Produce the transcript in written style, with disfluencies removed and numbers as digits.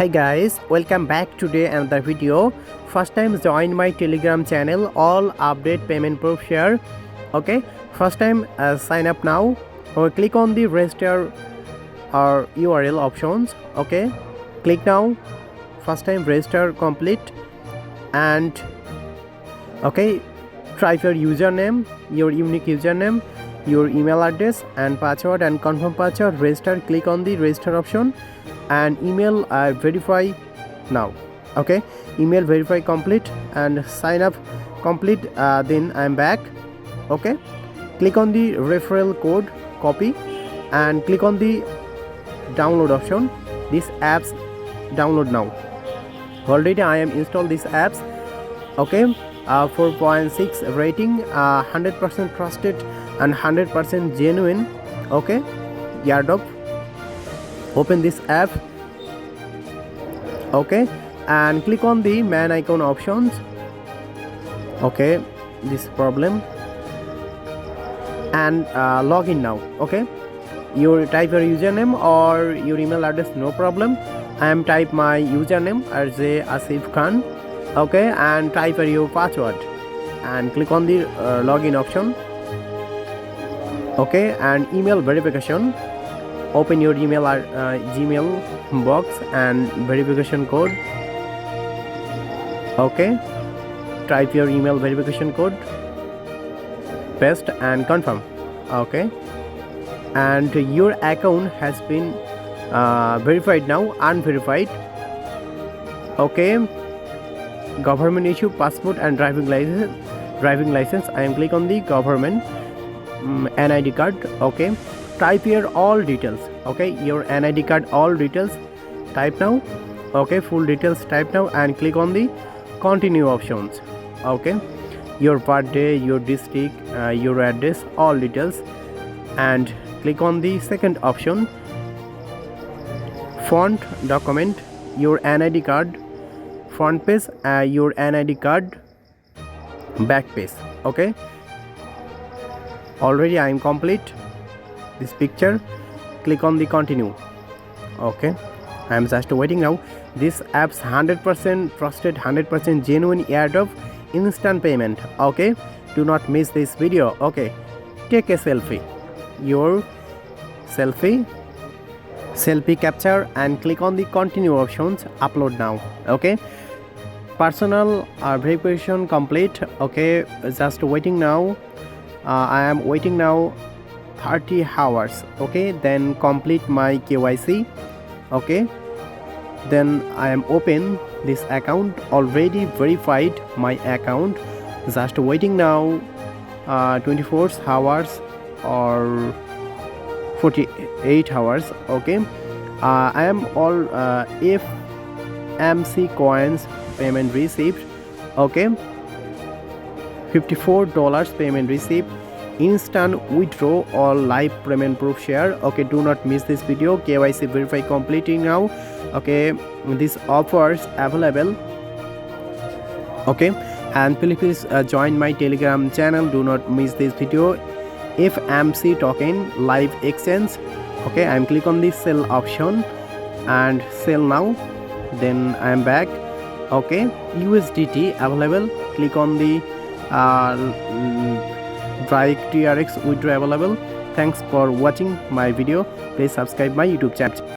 Hi guys, welcome back today another video. First time join my Telegram channel, all update payment proof share. Okay, first time sign up now or click on the register or URL options. Okay, click now. First time register complete and okay, type your username, your unique username, your email address and password and confirm password. Register, click on the register option and email verify now. Okay, email verify complete and sign up complete. Then I'm back. Okay, click on the referral code, copy and click on the download option. These apps download now. Already I am installed these apps. Okay, 4.6 rating, 100% trusted and 100% genuine. Okay, airdrop. Open this app. Okay, and click on the man icon options. Okay, this problem and log in now. Okay, you type your username or your email address, no problem. I am type my username as Asif.Khan. Okay, and type your password and click on the login option. Okay, and email verification. Open your email Gmail box and verification code. Okay, type your email verification code, paste and confirm. Okay, and your account has been verified now, unverified. Okay, government issue passport and driving license. I am click on the government NID card. Okay, type here all details. Okay, your NID card all details type now. Okay, full details type now and click on the continue options. Okay, your birthday, your district, your address, all details and click on the second option, font document, your NID card front page, your NID card back page. Okay, already I am complete this picture. Click on the continue. Okay, I am just waiting now. This app's 100% trusted, 100% genuine airdrop instant payment. Okay, do not miss this video. Okay, take a selfie, your selfie capture and click on the continue options. Upload now. Okay, personal verification complete. Okay, just waiting now. I am waiting now 30 hours. Okay, then complete my KYC. Okay, then I am open this account, already verified my account. Just waiting now 24 hours or 48 hours. Okay, I am all Fmc coins payment received. Okay, $54 payment received, instant withdraw or live payment proof share. Okay, do not miss this video. KYC verify completing now. Okay, these offers available. Okay, and please join my Telegram channel. Do not miss this video. Fmc token live exchange. Okay, I'm click on the sell option and sell now. Then I am back. Okay, USDT available. Click on the dry TRX withdraw available. Thanks for watching my video. Please subscribe my YouTube channel.